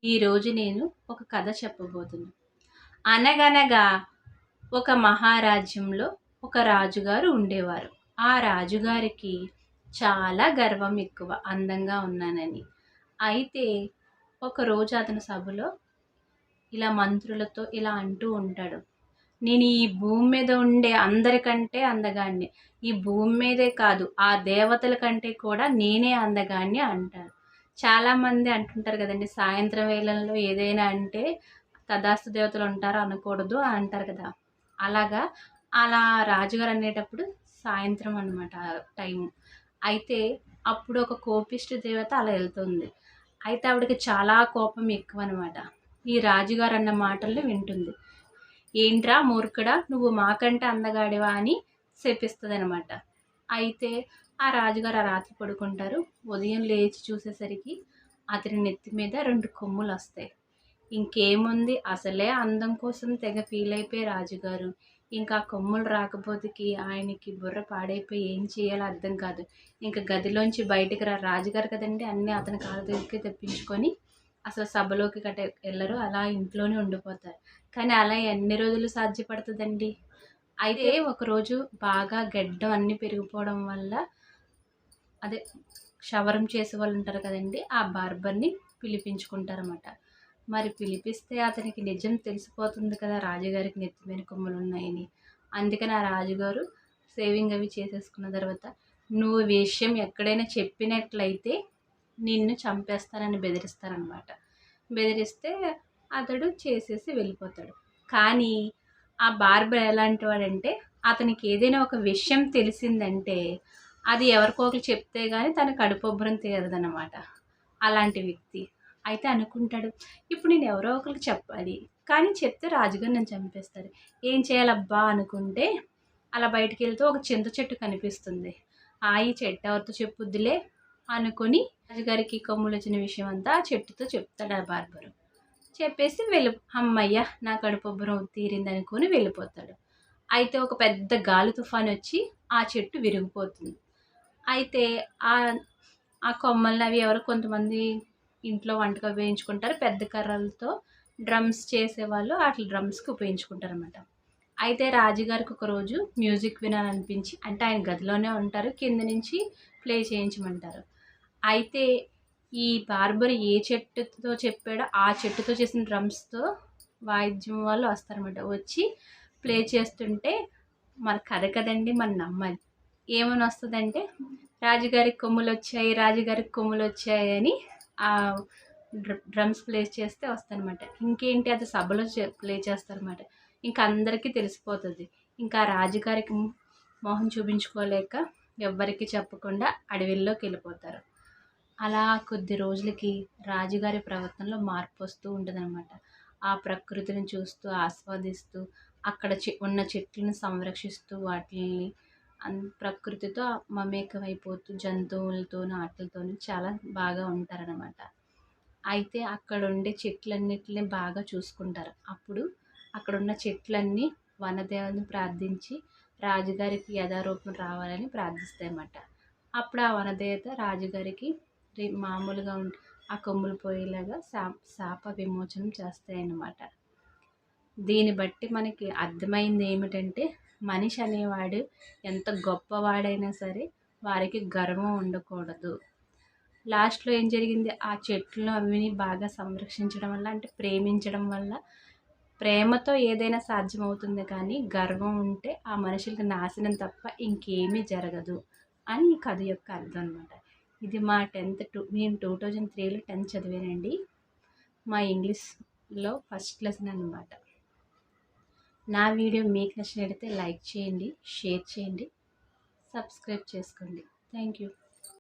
ఈరోజు నేను ఒక కథ చెప్పబోతున్నా. అనగనగా ఒక మహారాజ్యంలో ఒక రాజుగారు ఉండేవారు. ఆ రాజుగారికి చాలా గర్వం ఎక్కువ, అందంగా ఉన్నానని. అయితే ఒకరోజు అతని సభలో ఇలా మంత్రులతో ఇలా అంటూ ఉంటాడు, నేను ఈ భూమి మీద ఉండే అందరికంటే అందగాన్ని, ఈ భూమి మీదే కాదు ఆ దేవతల కంటే కూడా నేనే అందగాన్ని అంటారు. చాలామంది అంటుంటారు కదండి, సాయంత్రం వేళల్లో ఏదైనా అంటే తదాస్తు దేవతలు ఉంటారు అనకూడదు అని అంటారు కదా. అలాగా అలా రాజుగారు అనేటప్పుడు సాయంత్రం అనమాట టైం. అయితే అప్పుడు ఒక కోపిష్టి దేవత అలా వెళ్తుంది. అయితే ఆవిడకి చాలా కోపం ఎక్కువ అనమాట. ఈ రాజుగారు అన్న మాటల్ని వింటుంది. ఏంట్రా మూర్ఖుడా, నువ్వు మాకంటే అందగాడివా అని శపిస్తుంది అనమాట. అయితే ఆ రాజుగారు ఆ రాత్రి పడుకుంటారు. ఉదయం లేచి చూసేసరికి అతని నెత్తి మీద 2 కొమ్ములు వస్తాయి. ఇంకేముంది, అసలే అందం కోసం తెగ ఫీల్ అయిపోయి రాజుగారు ఇంకా కొమ్ములు రాకపోతేకి ఆయనకి బుర్ర పాడైపోయి ఏం చేయాలో అర్థం కాదు. ఇంకా గదిలోంచి బయటికి రాజుగారు కదండి, అన్నీ అతని కాళ్ళ దగ్గరికి తెప్పించుకొని అసలు సభలోకి గట్ట వెళ్ళరు, అలా ఇంట్లోనే ఉండిపోతారు. కానీ అలా ఎన్ని రోజులు సాధ్యపడుతుందండి. అయితే ఒకరోజు బాగా గడ్డం అన్నీ పెరిగిపోవడం వల్ల అదే క్షవరం చేసే వాళ్ళు ఉంటారు కదండి, ఆ బార్బర్ని పిలిపించుకుంటారన్నమాట. మరి పిలిపిస్తే అతనికి నిజం తెలిసిపోతుంది కదా, రాజుగారికి నెత్తి మీద కొమ్ములు ఉన్నాయని. అందుకని ఆ రాజుగారు సేవింగ్ అవి చేసేసుకున్న తర్వాత, నువ్వు విషయం ఎక్కడైనా చెప్పినట్లయితే నిన్ను చంపేస్తానని బెదిరిస్తారనమాట. బెదిరిస్తే అతడు చేసేసి వెళ్ళిపోతాడు. కానీ ఆ బార్బర్ ఎలాంటి వాడంటే, అతనికి ఏదైనా ఒక విషయం తెలిసిందంటే అది ఎవరికో ఒకరు చెప్తే కానీ తన కడుపుబ్బరం తీరదనమాట. అలాంటి వ్యక్తి. అయితే అనుకుంటాడు, ఇప్పుడు నేను ఎవరో ఒకరికి చెప్పాలి, కానీ చెప్తే రాజుగారు నన్ను చంపేస్తారు, ఏం చేయాలబ్బా అనుకుంటే అలా బయటికి వెళ్తూ ఒక చింత చెట్టు కనిపిస్తుంది. ఈ చెట్టు ఎవరితో చెప్పుద్దిలే అనుకొని రాజుగారికి కొమ్ములు వచ్చిన విషయం అంతా ఆ చెట్టుతో చెప్తాడు ఆ బార్బరు. చెప్పేసి అమ్మయ్య నా కడుపుబ్బరం తీరింది అనుకొని వెళ్ళిపోతాడు. అయితే ఒక పెద్ద గాలి తుఫాను వచ్చి ఆ చెట్టు విరిగిపోతుంది. అయితే ఆ ఆ కొమ్మల్ని అవి ఎవరో కొంతమంది ఇంట్లో వంటకు ఉపయోగించుకుంటారు. పెద్ద కర్రలతో డ్రమ్స్ చేసేవాళ్ళు అట్లా డ్రమ్స్కి ఉపయోగించుకుంటారు అనమాట. అయితే రాజుగారికి ఒకరోజు మ్యూజిక్ వినాలనిపించి, అంటే ఆయన గదిలోనే ఉంటారు, కింద నుంచి ప్లే చేయించమంటారు. అయితే ఈ బార్బర్ ఏ చెట్టుతో చెప్పాడో ఆ చెట్టుతో చేసిన డ్రమ్స్తో వాయిద్యం వాళ్ళు వస్తారనమాట. వచ్చి ప్లే చేస్తుంటే మన కథ కదండి, మనం నమ్మాలి. ఏమని వస్తుందంటే, రాజుగారికి కొమ్ములు వచ్చాయి, రాజుగారికి కొమ్ములు వచ్చాయి అని ఆ డ్రమ్స్ ప్లే చేస్తే వస్తాయన్నమాట. ఇంకేంటి, అది సభలో ప్లే చేస్తారన్నమాట. ఇంకా అందరికీ తెలిసిపోతుంది. ఇంకా రాజుగారికి మొహం చూపించుకోలేక ఎవ్వరికి చెప్పకుండా అడవిల్లోకి వెళ్ళిపోతారు. అలా కొద్ది రోజులకి రాజుగారి ప్రవర్తనలో మార్పు వస్తూ ఉంటుందన్నమాట. ఆ ప్రకృతిని చూస్తూ ఆస్వాదిస్తూ అక్కడ ఉన్న చెట్లను సంరక్షిస్తూ వాటిని ప్రకృతితో మమేకమైపోతూ జంతువులతోనూ ఆటలతోనూ చాలా బాగా ఉంటారనమాట. అయితే అక్కడ ఉండే చెట్లన్నిటిని బాగా చూసుకుంటారు. అప్పుడు అక్కడున్న చెట్లన్నీ వనదేవతని ప్రార్థించి రాజుగారికి యథారూపం రావాలని ప్రార్థిస్తాయన్నమాట. అప్పుడు ఆ వనదేవత రాజుగారికి మామూలుగా ఆ కొమ్ములు పోయేలాగా శాప విమోచనం చేస్తాయన్నమాట. దీన్ని బట్టి మనకి అర్థమైంది ఏమిటంటే, మనిషి అనేవాడు ఎంత గొప్పవాడైనా సరే వారికి గర్వం ఉండకూడదు. లాస్ట్లో ఏం జరిగింది, ఆ చెట్లు అవిని బాగా సంరక్షించడం వల్ల, అంటే ప్రేమించడం వల్ల, ప్రేమతో ఏదైనా సాధ్యమవుతుంది, కానీ గర్వం ఉంటే ఆ మనుషులకి నాశనం తప్ప ఇంకేమీ జరగదు అని ఈ కథ యొక్క అర్థం అనమాట. ఇది మా నేను 2003లో 10th చదివానండి. మా ఇంగ్లీష్లో ఫస్ట్ లెసన్ అనమాట. నా వీడియో మీకు నచ్చినట్లయితే లైక్ చేయండి, షేర్ చేయండి, సబ్స్క్రైబ్ చేసుకోండి. Thank you.